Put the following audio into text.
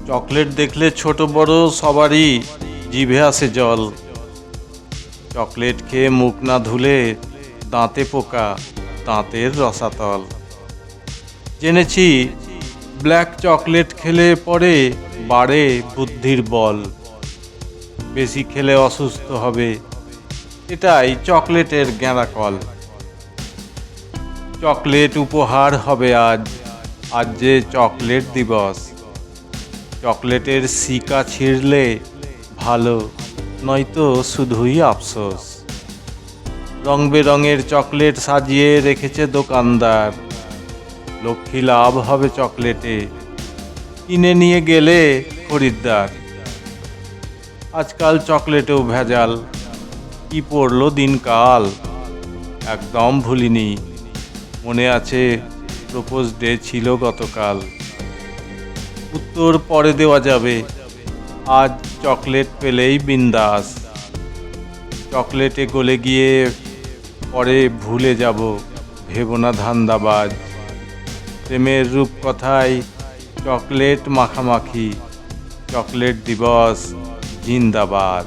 Chocolate দেখলে ছোট বড় সবারই জিভে আসে জল। চকলেট খেয়ে মুখ না ধুলে দাঁতে পোকা, দাঁতের রসাতল। জেনেছি ব্ল্যাক চকলেট খেলে পরে বাড়ে বুদ্ধির বল। বেশি খেলে অসুস্থ হবে, এটাই চকলেটের গ্যাঁড়াকল। চকলেট উপহার হবে আজ, আজ যে চকলেট দিবস। চকলেটের শিকা ছিঁড়লে ভালো, নয়তো শুধুই আফসোস। রং বেরঙের চকলেট সাজিয়ে রেখেছে দোকানদার। লক্ষ্মী লাভ হবে চকলেটে, কিনে নিয়ে গেলে খরিদ্দার। আজকাল চকলেটেও ভেজাল, কি পড়লো দিনকাল। একদম ভুলিনি, মনে আছে প্রপোজ ডে ছিল গতকাল। উত্তর পরে দেওয়া যাবে, আজ চকলেট পেলেই বিন্দাস। চকলেটে গলে গিয়ে পরে ভুলে যাব, ভেবো না ধান্দাবাজ। প্রেমের রূপকথায় চকলেট মাখামাখি, চকলেট দিবস জিন্দাবাদ।